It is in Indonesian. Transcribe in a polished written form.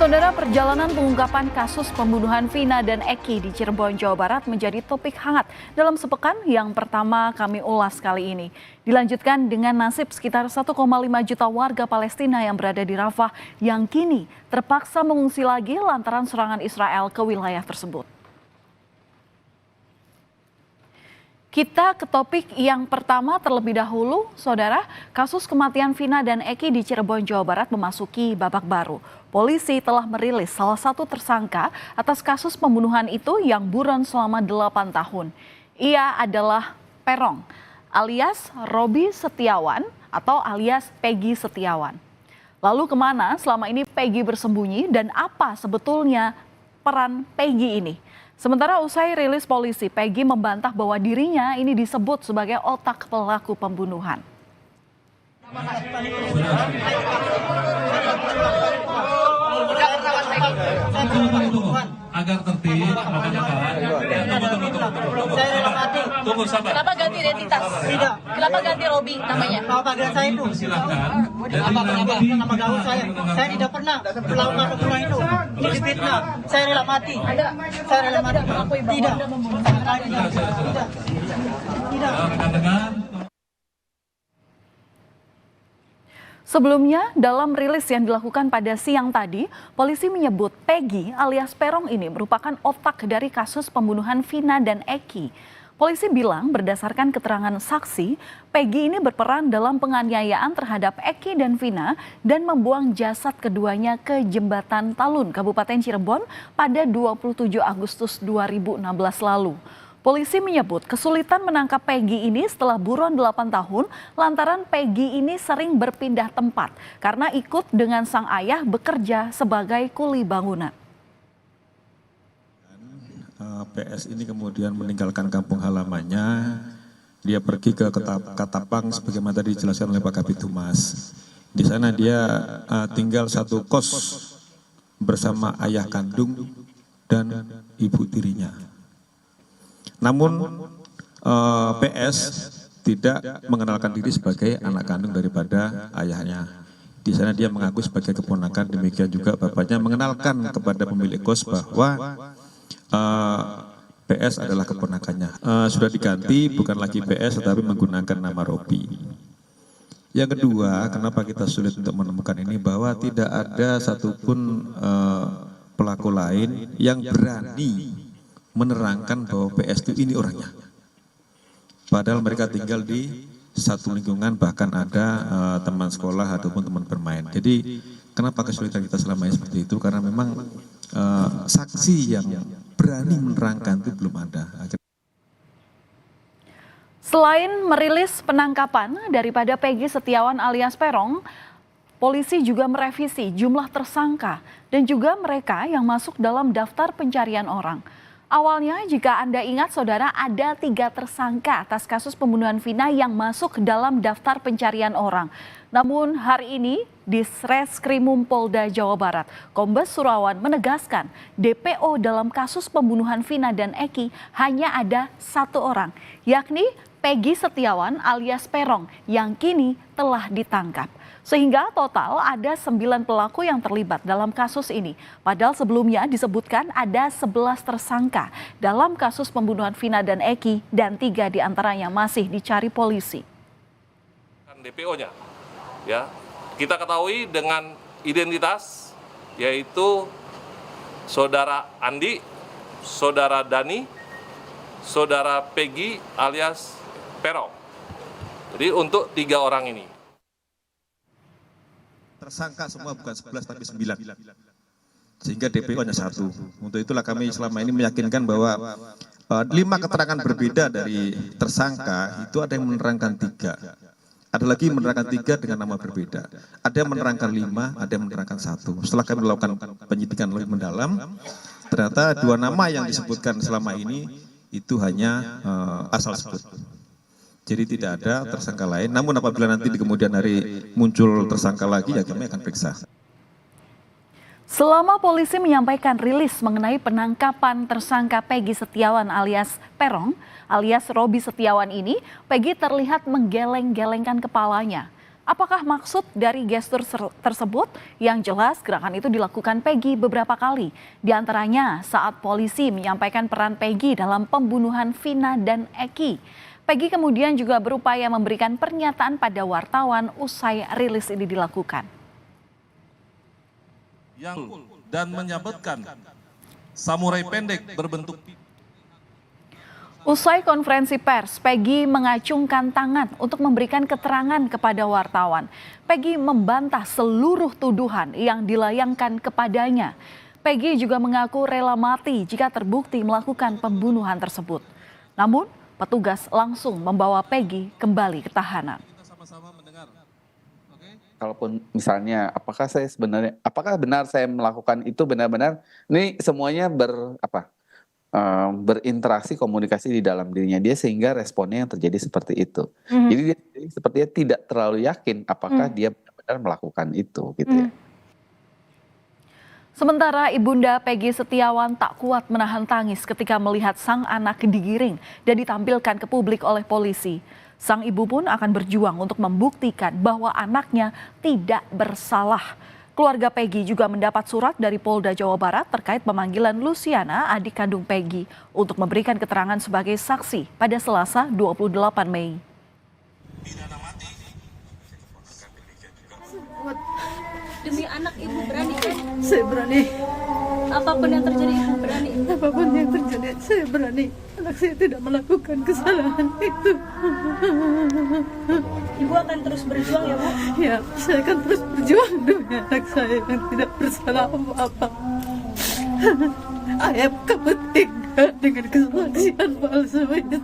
Saudara, perjalanan pengungkapan kasus pembunuhan Vina dan Eki di Cirebon, Jawa Barat menjadi topik hangat dalam sepekan yang pertama kami ulas kali ini. Dilanjutkan dengan nasib sekitar 1,5 juta warga Palestina yang berada di Rafah yang kini terpaksa mengungsi lagi lantaran serangan Israel ke wilayah tersebut. Kita ke topik yang pertama terlebih dahulu, Saudara. Kasus kematian Vina dan Eki di Cirebon, Jawa Barat memasuki babak baru. Polisi telah merilis salah satu tersangka atas kasus pembunuhan itu yang buron selama 8 tahun. Ia adalah Perong, alias Robi Setiawan atau alias Peggy Setiawan. Lalu kemana selama ini Peggy bersembunyi dan apa sebetulnya peran Peggy ini? Sementara usai rilis polisi, Peggy membantah bahwa dirinya ini disebut sebagai otak pelaku pembunuhan. Agar tertib, tunggu sabar. Kenapa ganti identitas? Tidak. Kenapa ganti Robi namanya? Kalau panggilan saya itu. Silakan. Nama gaul saya. Saya tidak pernah melakukan pembunuhan itu. Ini difitnah. Saya rela mati. Saya rela mati. Tidak. Tidak. Rekan-rekan. Sebelumnya, dalam rilis yang dilakukan pada siang tadi, polisi menyebut Peggy alias Perong ini merupakan otak dari kasus pembunuhan Vina dan Eki. Polisi bilang berdasarkan keterangan saksi, Peggy ini berperan dalam penganiayaan terhadap Eki dan Vina dan membuang jasad keduanya ke Jembatan Talun, Kabupaten Cirebon pada 27 Agustus 2016 lalu. Polisi menyebut kesulitan menangkap Peggy ini setelah buron 8 tahun lantaran Peggy ini sering berpindah tempat karena ikut dengan sang ayah bekerja sebagai kuli bangunan. PS ini kemudian meninggalkan kampung halamannya, dia pergi ke Katapang sebagaimana tadi dijelaskan oleh Pak Kabid Humas. Di sana dia tinggal satu kos bersama ayah kandung dan ibu tirinya. Namun PS tidak mengenalkan diri sebagai anak kandung daripada ayahnya. Di sana dia mengaku sebagai keponakan, demikian juga bapaknya mengenalkan kepada pemilik kos bahwa PS adalah keponakannya. Sudah diganti, bukan lagi PS tetapi menggunakan nama Robi. Yang kedua, kenapa kita sulit untuk menemukan ini, bahwa tidak ada satupun pelaku lain yang berani menerangkan bahwa PS itu ini orangnya. Padahal mereka tinggal di satu lingkungan, bahkan ada teman sekolah ataupun teman bermain. Jadi kenapa kesulitan kita selama ini seperti itu? Karena memang saksi yang berani menerangkan itu belum ada. Selain merilis penangkapan daripada Peggy Setiawan alias Perong, polisi juga merevisi jumlah tersangka dan juga mereka yang masuk dalam daftar pencarian orang. Awalnya jika Anda ingat Saudara, ada 3 tersangka atas kasus pembunuhan Vina yang masuk dalam daftar pencarian orang. Namun hari ini di Reskrimum Polda Jawa Barat, Kombes Surawan menegaskan DPO dalam kasus pembunuhan Vina dan Eki hanya ada 1 orang, yakni Peggy Setiawan alias Perong yang kini telah ditangkap. Sehingga total ada 9 pelaku yang terlibat dalam kasus ini. Padahal sebelumnya disebutkan ada 11 tersangka dalam kasus pembunuhan Vina dan Eki dan 3 diantaranya masih dicari polisi. DPO-nya, ya kita ketahui dengan identitas yaitu Saudara Andi, Saudara Dani, Saudara Peggy alias Perong. Jadi untuk 3 orang ini. Tersangka semua bukan 11 tapi 9. Sehingga DPO hanya 1. Untuk itulah kami selama ini meyakinkan bahwa 5 keterangan berbeda dari tersangka itu ada yang menerangkan 3. Ada lagi menerangkan 3 dengan nama berbeda. Ada yang menerangkan 5, ada yang menerangkan 1. Setelah kami melakukan penyidikan lebih mendalam, ternyata 2 nama yang disebutkan selama ini itu hanya asal sebut. Jadi tidak ada tersangka lain, namun apabila nanti di kemudian hari muncul tersangka lagi, ya kami akan periksa. Selama polisi menyampaikan rilis mengenai penangkapan tersangka Peggy Setiawan alias Perong, alias Robi Setiawan ini, Peggy terlihat menggeleng-gelengkan kepalanya. Apakah maksud dari gestur tersebut? Yang jelas gerakan itu dilakukan Peggy beberapa kali. Di antaranya saat polisi menyampaikan peran Peggy dalam pembunuhan Vina dan Eki. Peggy kemudian juga berupaya memberikan pernyataan pada wartawan usai rilis ini dilakukan. Dan menyabetkan samurai pendek berbentuk. Usai konferensi pers, Peggy mengacungkan tangan untuk memberikan keterangan kepada wartawan. Peggy membantah seluruh tuduhan yang dilayangkan kepadanya. Peggy juga mengaku rela mati jika terbukti melakukan pembunuhan tersebut. Namun, petugas langsung membawa Peggy kembali ke tahanan. Kalaupun misalnya, apakah benar saya melakukan itu benar-benar, ini semuanya berinteraksi komunikasi di dalam dirinya dia sehingga responnya yang terjadi seperti itu. Jadi dia sepertinya tidak terlalu yakin apakah dia benar-benar melakukan itu gitu ya. Sementara ibunda Peggy Setiawan tak kuat menahan tangis ketika melihat sang anak digiring dan ditampilkan ke publik oleh polisi. Sang ibu pun akan berjuang untuk membuktikan bahwa anaknya tidak bersalah. Keluarga Peggy juga mendapat surat dari Polda Jawa Barat terkait pemanggilan Luciana, adik kandung Peggy, untuk memberikan keterangan sebagai saksi pada Selasa 28 Mei. Demi anak ibu berani kan? Saya berani. Apapun yang terjadi ibu berani. Apapun yang terjadi, saya berani. Anak saya tidak melakukan kesalahan itu. Ibu akan terus berjuang ya Bu? Ya, saya akan terus berjuang demi anak saya yang tidak bersalah apa-apa. Ayah kamu tega dengan kesaksian palsu itu.